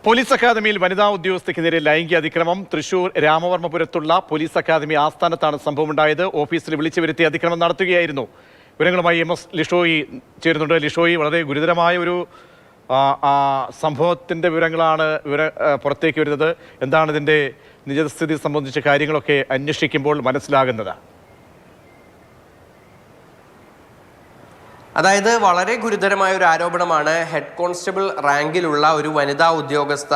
Police അക്കാദമിയിൽ വനിതാ ഉദ്യോഗസ്ഥയ്ക്കെതിരെ ലൈംഗിക അതിക്രമം. തൃശൂർ രാമവർമ്മപുരത്തുള്ള പോലീസ് അക്കാദമി ആസ്ഥാനത്താണ് സംഭവമുണ്ടായത്. ഓഫീസിൽ വിളിച്ചു വരുത്തി അതിക്രമം നടത്തുകയായിരുന്നു. വിവരങ്ങളുമായി MS ലിഷോയി ചേരുന്നുണ്ട്. ലിഷോയി, വളരെ ഗുരുതരമായ ഒരു സംഭവത്തിൻ്റെ വിവരങ്ങളാണ് പുറത്തേക്ക് വരുന്നത്. എന്താണ് ഇതിൻ്റെ നിജസ്ഥിതി സംബന്ധിച്ച കാര്യങ്ങളൊക്കെ അന്വേഷിക്കുമ്പോൾ മനസ്സിലാകുന്നത്? അതായത് വളരെ ഗുരുതരമായ ഒരു ആരോപണമാണ് ഹെഡ് കോൺസ്റ്റബിൾ റാങ്കിലുള്ള ഒരു വനിതാ ഉദ്യോഗസ്ഥ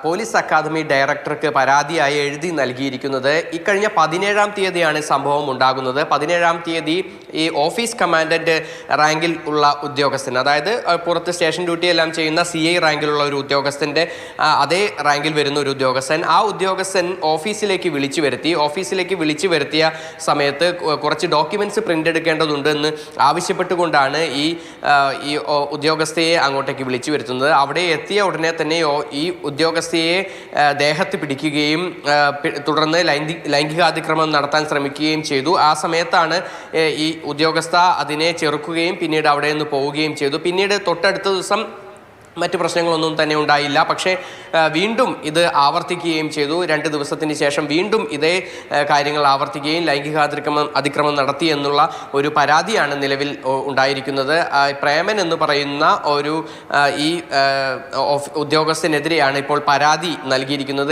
പോലീസ് അക്കാദമി ഡയറക്ടർക്ക് പരാതിയായി എഴുതി നൽകിയിരിക്കുന്നത്. ഇക്കഴിഞ്ഞ 17-ാം തീയതിയാണ് സംഭവം ഉണ്ടാകുന്നത്. 17-ാം തീയതി ഈ ഓഫീസ് കമാൻഡന്റ് റാങ്കിൽ ഉള്ള ഉദ്യോഗസ്ഥൻ, അതായത് പുറത്ത് സ്റ്റേഷൻ ഡ്യൂട്ടി എല്ലാം ചെയ്യുന്ന CI റാങ്കിലുള്ള ഒരു ഉദ്യോഗസ്ഥൻ്റെ അതേ റാങ്കിൽ വരുന്ന ഒരു ഉദ്യോഗസ്ഥൻ, ആ ഉദ്യോഗസ്ഥൻ ഓഫീസിലേക്ക് വിളിച്ചു വരുത്തിയ സമയത്ത് കുറച്ച് ഡോക്യുമെന്റ്സ് പ്രിന്റ് എടുക്കേണ്ടതുണ്ട് എന്ന് ആവശ്യപ്പെട്ടുകൊണ്ടാണ് ഈ ഉദ്യോഗസ്ഥയെ അങ്ങോട്ടേക്ക് വിളിച്ചു വരുത്തുന്നത്. അവിടെ എത്തിയ ഉടനെ തന്നെ ഈ ഉദ്യോഗസ്ഥയെ ദേഹത്ത് പിടിക്കുകയും തുടർന്ന് ലൈംഗികാതിക്രമം നടത്താൻ ശ്രമിക്കുകയും ചെയ്തു. ആ സമയത്താണ് ഈ ഉദ്യോഗസ്ഥ അതിനെ ചെറുക്കുകയും പിന്നീട് അവിടെ നിന്ന് പോവുകയും ചെയ്തു. പിന്നീട് തൊട്ടടുത്ത ദിവസം മറ്റു പ്രശ്നങ്ങളൊന്നും തന്നെ ഉണ്ടായില്ല. പക്ഷേ വീണ്ടും ഇത് ആവർത്തിക്കുകയും ചെയ്തു. 2 ദിവസത്തിന് ശേഷം വീണ്ടും ഇതേ കാര്യങ്ങൾ ആവർത്തിക്കുകയും അതിക്രമം നടത്തി എന്നുള്ള ഒരു പരാതിയാണ് നിലവിൽ ഉണ്ടായിരിക്കുന്നത്. പ്രേമൻ എന്ന് പറയുന്ന ഒരു ഈ ഉദ്യോഗസ്ഥനെതിരെയാണ് ഇപ്പോൾ പരാതി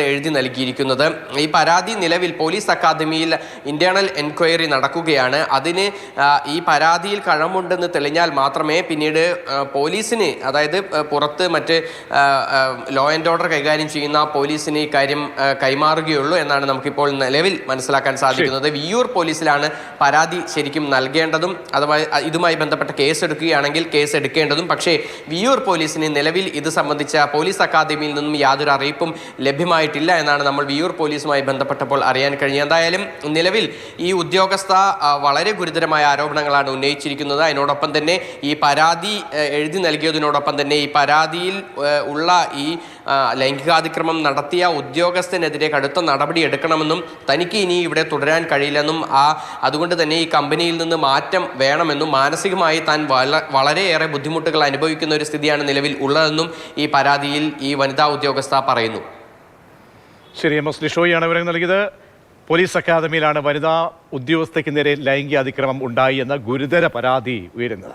എഴുതി നൽകിയിരിക്കുന്നത്. ഈ പരാതി നിലവിൽ പോലീസ് അക്കാദമിയിൽ ഇന്റേണൽ എൻക്വയറി നടക്കുകയാണ്. അതിന് ഈ പരാതിയിൽ കഴമ്പുണ്ടെന്ന് തെളിഞ്ഞാൽ മാത്രമേ പിന്നീട് പോലീസിന്, അതായത് മറ്റ് ലോ ആൻഡ് ഓർഡർ കൈകാര്യം ചെയ്യുന്ന പോലീസിന് ഈ കാര്യം കൈമാറുകയുള്ളൂ എന്നാണ് നമുക്കിപ്പോൾ നിലവിൽ മനസ്സിലാക്കാൻ സാധിക്കുന്നത്. വിയ്യൂർ പോലീസിലാണ് പരാതി ശരിക്കും നൽകേണ്ടതും അഥവാ ഇതുമായി ബന്ധപ്പെട്ട കേസ് എടുക്കുകയാണെങ്കിൽ കേസ് എടുക്കേണ്ടതും. പക്ഷേ വിയ്യൂർ പോലീസിന് നിലവിൽ ഇത് സംബന്ധിച്ച പോലീസ് അക്കാദമിയിൽ നിന്നും യാതൊരു അറിയിപ്പും ലഭ്യമായിട്ടില്ല എന്നാണ് നമ്മൾ വിയ്യൂർ പോലീസുമായി ബന്ധപ്പെട്ടപ്പോൾ അറിയാൻ കഴിഞ്ഞത്. എന്തായാലും നിലവിൽ ഈ ഉദ്യോഗസ്ഥ വളരെ ഗുരുതരമായ ആരോപണങ്ങളാണ് ഉന്നയിച്ചിരിക്കുന്നത്. അതിനോടൊപ്പം തന്നെ ഈ പരാതി എഴുതി നൽകിയതിനോടൊപ്പം തന്നെ ഈ പരാതിയിൽ ഉള്ള ഈ ലൈംഗികാതിക്രമം നടത്തിയ ഉദ്യോഗസ്ഥനെതിരെ കടുത്ത നടപടി എടുക്കണമെന്നും തനിക്ക് ഇനി ഇവിടെ തുടരാൻ കഴിയില്ലെന്നും അതുകൊണ്ട് തന്നെ ഈ കമ്പനിയിൽ നിന്ന് മാറ്റം വേണമെന്നും മാനസികമായി താൻ വളരെയേറെ ബുദ്ധിമുട്ടുകൾ അനുഭവിക്കുന്ന ഒരു സ്ഥിതിയാണ് നിലവിൽ ഉള്ളതെന്നും ഈ പരാതിയിൽ ഈ വനിതാ ഉദ്യോഗസ്ഥ പറയുന്നു. ശരി, MS ലിഷോയാണ് വിവരം നൽകിയത്. പോലീസ് അക്കാദമിയിലാണ് വനിതാ ഉദ്യോഗസ്ഥയ്ക്ക് നേരെ ലൈംഗിക അതിക്രമം ഉണ്ടായി എന്ന ഗുരുതര പരാതി ഉയരുന്നത്.